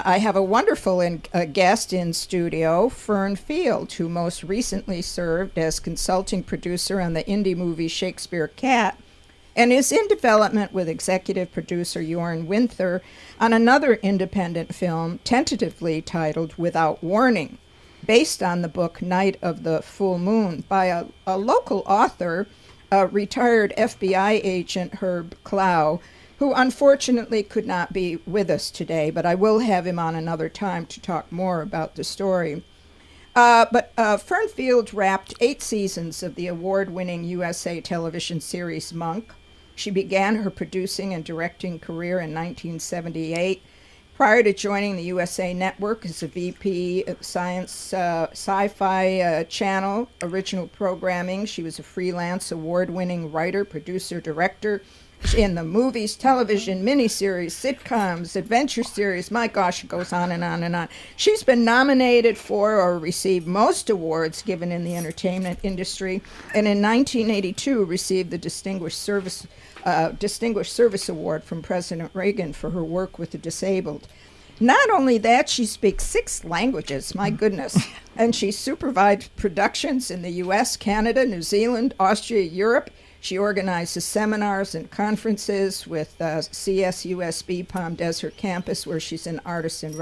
I have a wonderful guest in studio, Fern Field, who most recently served as consulting producer on the indie movie Shakespeare Cat, and is in development with executive producer Jorn Winther on another independent film tentatively titled Without Warning, based on the book Night of the Full Moon by a local author, retired FBI agent Herb Clough, who unfortunately could not be with us today, but I will have him on another time to talk more about the story. But Fern Field wrapped 8 seasons of the award-winning USA television series Monk. She began her producing and directing career in 1978. Prior to joining the USA Network as a VP of Science Sci Fi Channel original programming, she was a freelance award-winning writer, producer, director in the movies, television, miniseries, sitcoms, adventure series. My gosh, it goes on and on and on. She's been nominated for or received most awards given in the entertainment industry, and in 1982 received the Distinguished Service Award from President Reagan for her work with the disabled. Not only that, she speaks 6 languages, my goodness, and she supervised productions in the U.S., Canada, New Zealand, Austria, Europe. She organizes seminars and conferences with CSUSB Palm Desert campus, where she's an artist in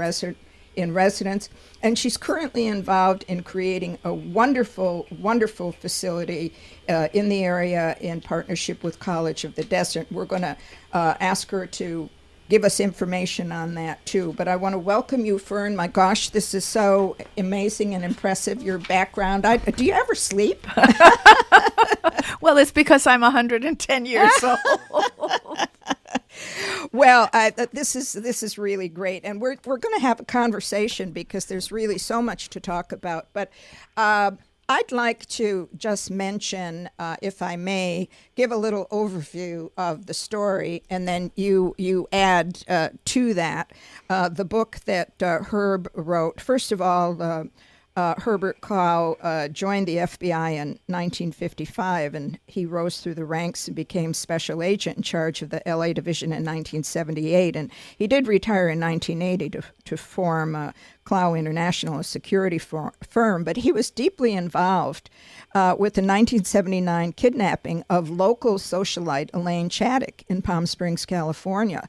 residence. And she's currently involved in creating a wonderful, wonderful facility in the area in partnership with College of the Desert. We're going to ask her to give us information on that, too. But I want to welcome you, Fern. My gosh, this is so amazing and impressive, your background. Do you ever sleep? Well, it's because I'm 110 years old. Well, this is really great, and we're going to have a conversation because there's really so much to talk about. But I'd like to just mention, if I may, give a little overview of the story, and then you add to that the book that Herb wrote. First of all, Herbert Clough joined the FBI in 1955, and he rose through the ranks and became special agent in charge of the LA division in 1978. And he did retire in 1980 to form Clough International, a security firm, but he was deeply involved with the 1979 kidnapping of local socialite Elaine Chaddock in Palm Springs, California.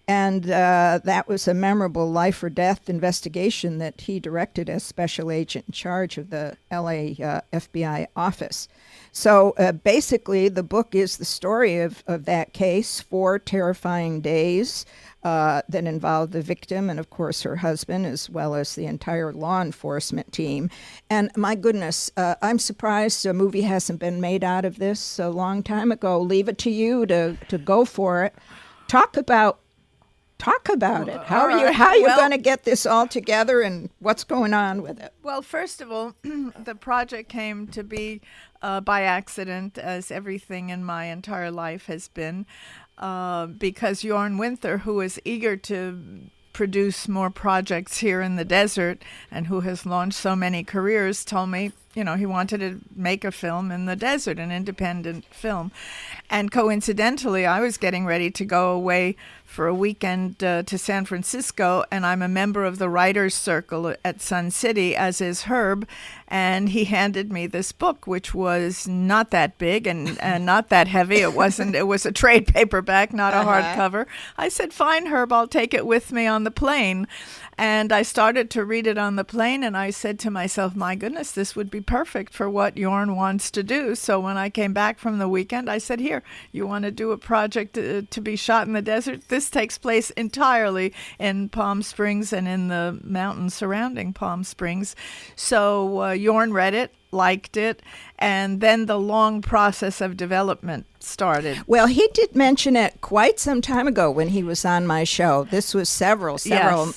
And that was a memorable life or death investigation that he directed as special agent in charge of the LA FBI office. So basically, the book is the story of that case, 4 terrifying days that involved the victim and, of course, her husband, as well as the entire law enforcement team. And my goodness, I'm surprised a movie hasn't been made out of this a long time ago. Leave it to you to go for it. Talk about it. How are you going to get this all together, and what's going on with it? Well, first of all, the project came to be by accident, as everything in my entire life has been, because Jorn Winther, who is eager to produce more projects here in the desert and who has launched so many careers, told me, he wanted to make a film in the desert, an independent film. And coincidentally, I was getting ready to go away for a weekend to San Francisco, and I'm a member of the Writers Circle at Sun City, as is Herb, and he handed me this book, which was not that big and not that heavy. It was a trade paperback, not a hardcover. I said, fine, Herb, I'll take it with me on the plane. And I started to read it on the plane, and I said to myself, my goodness, this would be perfect for what Jorn wants to do. So when I came back from the weekend, I said, here, you want to do a project to be shot in the desert? This takes place entirely in Palm Springs and in the mountains surrounding Palm Springs. So Jorn read it, liked it, and then the long process of development started. Well, he did mention it quite some time ago when he was on my show. This was several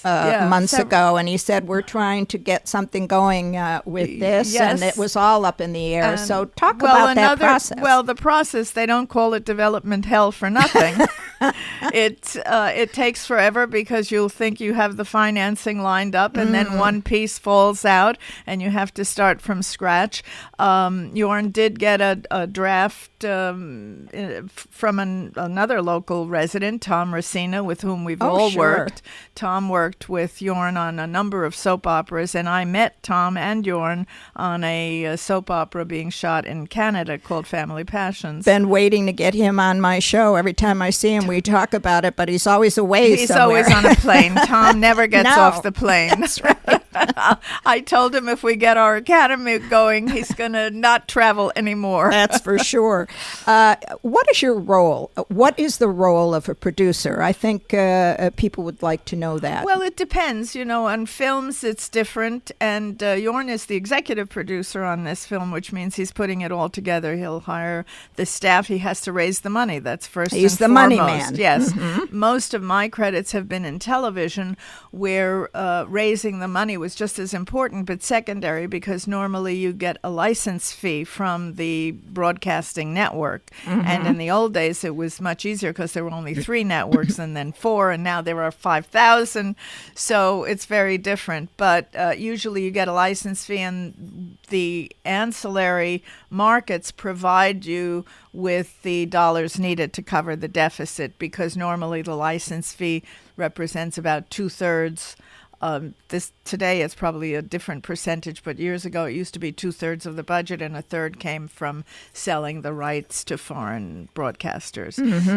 months ago, and he said, we're trying to get something going with this, and it was all up in the air. So talk about that process. Well, the process, they don't call it development hell for nothing. It takes forever because you'll think you have the financing lined up, and then one piece falls out, and you have to start from scratch. Jorn did get a draft from another local resident, Tom Racina, with whom we've all worked. Tom worked with Jorn on a number of soap operas, and I met Tom and Jorn on a soap opera being shot in Canada called Family Passions. Been waiting to get him on my show. Every time I see him, we talk about it, but he's always away He's somewhere. always on a plane. Tom never gets No. off the plane. That's right. I told him if we get our academy going, he's going to not travel anymore. That's for sure. What is your role? What is the role of a producer? I think people would like to know that. Well, it depends. On films, it's different. And Jorn is the executive producer on this film, which means he's putting it all together. He'll hire the staff. He has to raise the money. That's first He's and the foremost. money man. Yes. Most of my credits have been in television, where raising the money was just as important, but secondary, because normally you get a license fee from the broadcasting network. And in the old days, it was much easier because there were only 3 networks and then 4, and now there are 5,000. So it's very different. But usually you get a license fee, and the ancillary markets provide you with the dollars needed to cover the deficit, because normally the license fee represents about 2/3. Today it's probably a different percentage, but years ago it used to be 2/3 of the budget, and 1/3 came from selling the rights to foreign broadcasters.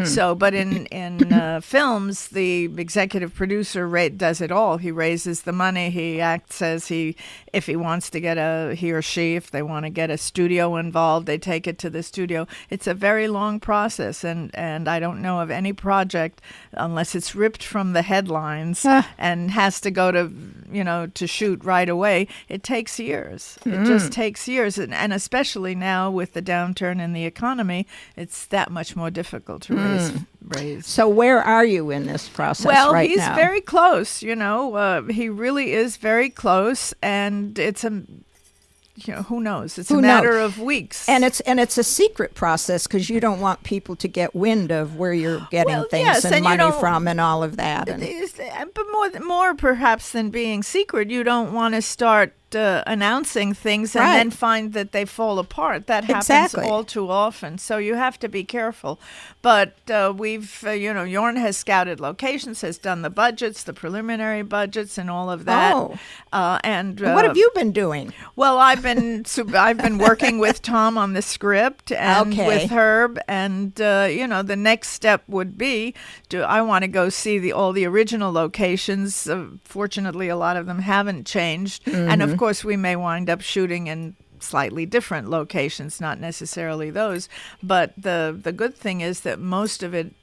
So, but in films, the executive producer does it all. He raises the money. He acts as if he wants to get if they want to get a studio involved, they take it to the studio. It's a very long process, and I don't know of any project, unless it's ripped from the headlines and has to go to shoot right away. It takes years. It just takes years. And especially now with the downturn in the economy, it's that much more difficult to raise. So where are you in this process Well, right he's now? very close, he really is very close, and it's who knows? It's Who a matter knows? of weeks. And it's a secret process, because you don't want people to get wind of where you're getting Well, things yes, and and you money don't- from and all of that. And But more perhaps than being secret, you don't want to start announcing things and Right. then find that they fall apart. That happens Exactly. all too often. So you have to be careful. But Jorn has scouted locations, has done the budgets, the preliminary budgets, and all of that. Oh. And what have you been doing? Well, I've been working with Tom on the script and Okay. with Herb, and the next step would be, I want to go see all the original locations. Fortunately, a lot of them haven't changed, and of course, we may wind up shooting in slightly different locations, not necessarily those. But the good thing is that most of it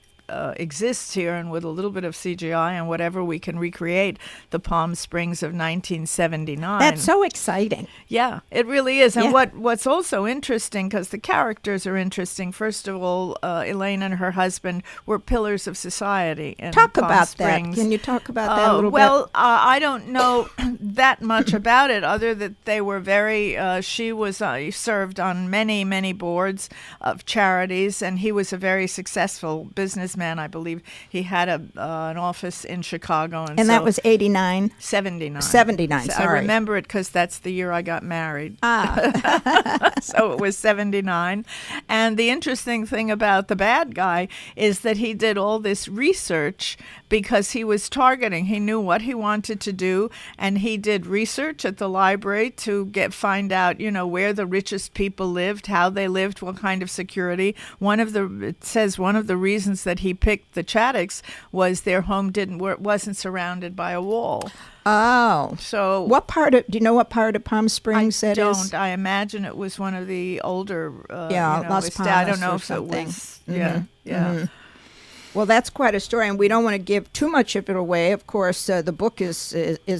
exists here, and with a little bit of CGI and whatever, we can recreate the Palm Springs of 1979. That's so exciting. Yeah, it really is. And Yeah. what's also interesting, because the characters are interesting. First of all, Elaine and her husband were pillars of society in Talk Palm about Springs. that. Can you talk about that a little Well, bit? I don't know that much about it, other that they were very. She was served on many, many boards of charities, and he was a very successful businessman. I believe he had an office in Chicago, And that so was 89? 79. 79, So I sorry. remember it because that's the year I got married. Ah. So it was 79. And the interesting thing about the bad guy is that he did all this research because he was targeting. He knew what he wanted to do, and he did research at the library to find out, where the richest people lived, how they lived, what kind of security. It says one of the reasons that he picked the Chaddocks was their home wasn't surrounded by a wall. Oh. So do you know what part of Palm Springs that I is? don't. I imagine it was one of the older. Las I Palmas don't know or if something. it was. Yeah. Well, that's quite a story, and we don't want to give too much of it away. Of course, the book is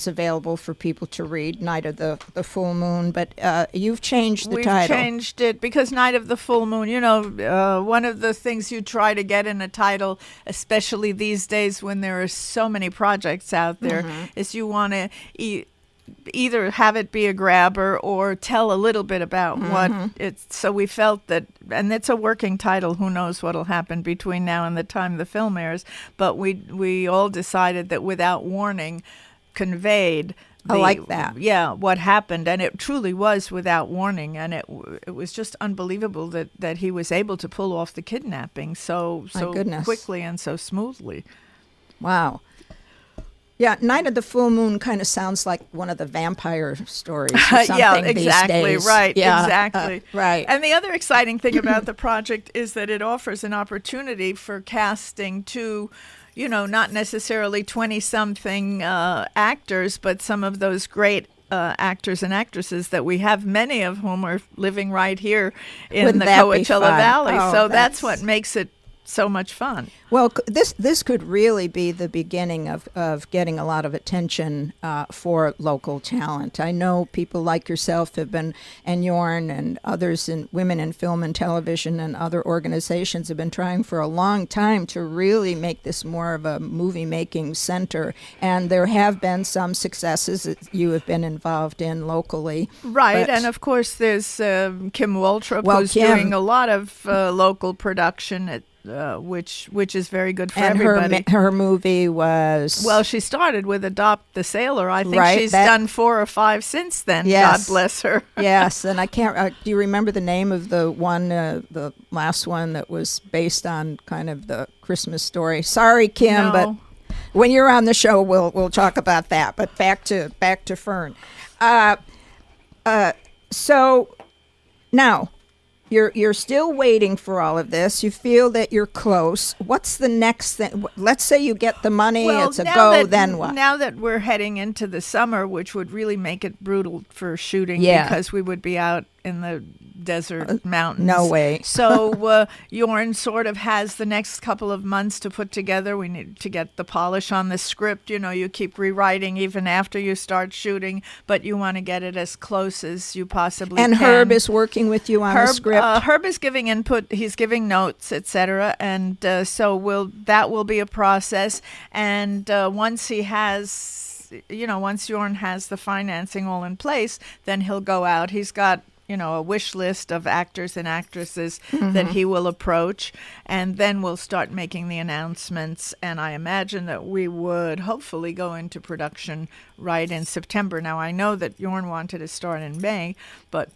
available for people to read, Night of the Full Moon, but you've changed the We've title. changed it because Night of the Full Moon, one of the things you try to get in a title, especially these days when there are so many projects out there, is you want to either have it be a grabber or tell a little bit about what it's. So we felt that, and it's a working title. Who knows what'll happen between now and the time the film airs? But we all decided that Without Warning conveyed. I like that. Yeah, what happened, and it truly was without warning, and it was just unbelievable that he was able to pull off the kidnapping so quickly and so smoothly. Wow. Yeah, Night of the Full Moon kind of sounds like one of the vampire stories or something yeah, exactly, these days. Right, yeah, exactly. Right. And the other exciting thing about the project is that it offers an opportunity for casting to, not necessarily 20-something actors, but some of those great actors and actresses that we have, many of whom are living right here in Wouldn't the that be Coachella fun? Valley. Oh, So that's what makes it so much fun. Well, this could really be the beginning of getting a lot of attention for local talent. I know people like yourself have been, and Jorn and others, in women in film and television and other organizations have been trying for a long time to really make this more of a movie-making center. And there have been some successes that you have been involved in locally. Right, and of course there's Kim Waltrip, who's doing a lot of local production at which is very good for everybody. And her movie was... Well, she started with Adopt the Sailor. I think right, she's done 4 or 5 since then. Yes. God bless her. Yes, and I can't... do you remember the name of the one, the last one that was based on kind of the Christmas story? Sorry, Kim, No. but when you're on the show, we'll talk about that. But back to Fern. So now... You're still waiting for all of this. You feel that you're close. What's the next thing? Let's say you get the money. Well, it's a go. Then what? Now that we're heading into the summer, which would really make it brutal for shooting, Yeah. because we would be out in the desert mountains. No way. So Jorn sort of has the next couple of months to put together. We need to get the polish on the script. You keep rewriting even after you start shooting, but you want to get it as close as you possibly can. And Herb is working with you on the script. Herb is giving input. He's giving notes, etc. And so that will be a process. And once he has, once Jorn has the financing all in place, then he'll go out. He's got a wish list of actors and actresses that he will approach, and then we'll start making the announcements. And I imagine that we would hopefully go into production right in September. Now, I know that Jorn wanted to start in May, but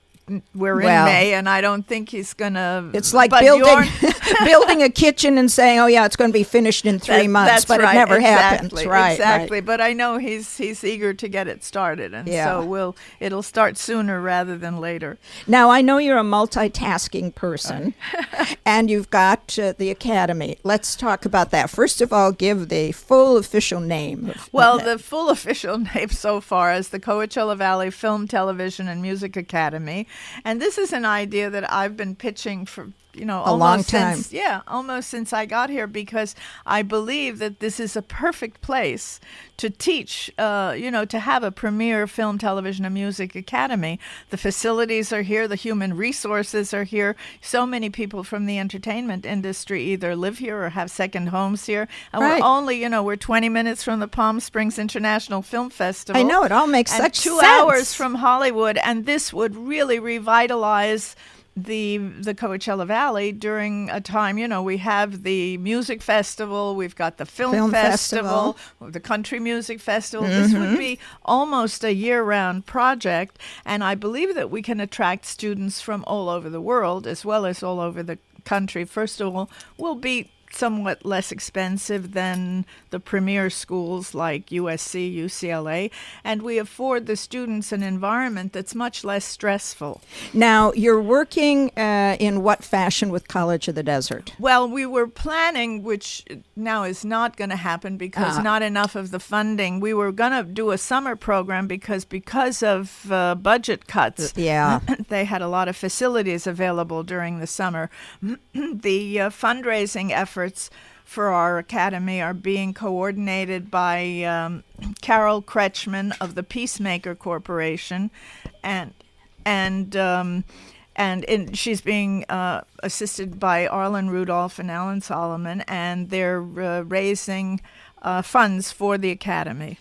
we're in May, and I don't think he's gonna. It's like building a kitchen and saying, "Oh yeah, it's going to be finished in 3 months," but it never happens. Right, exactly. Right. But I know he's eager to get it started, and so it'll start sooner rather than later. Now I know you're a multitasking person, and you've got the Academy. Let's talk about that. First of all, give the full official name. Well, the full official name so far is the Coachella Valley Film, Television, and Music Academy. And this is an idea that I've been pitching for, a long time. Almost since I got here, because I believe that this is a perfect place to teach, to have a premier film, television, and music academy. The facilities are here. The human resources are here. So many people from the entertainment industry either live here or have second homes here. And we're only, we're 20 minutes from the Palm Springs International Film Festival. I know, it all makes such sense. 2 hours from Hollywood, and this would really revitalize the Coachella Valley during a time, we have the music festival, we've got the film festival, the country music festival. This would be almost a year-round project, and I believe that we can attract students from all over the world as well as all over the country. First of all, we'll be somewhat less expensive than the premier schools like USC, UCLA, and we afford the students an environment that's much less stressful. Now, you're working in what fashion with College of the Desert? Well, we were planning, which now is not going to happen because not enough of the funding. We were going to do a summer program because of budget cuts. Yeah. They had a lot of facilities available during the summer. The fundraising efforts for our academy are being coordinated by Carol Kretschmann of the Peacemaker Corporation, and she's being assisted by Arlen Rudolph and Alan Solomon, and they're raising funds for the academy.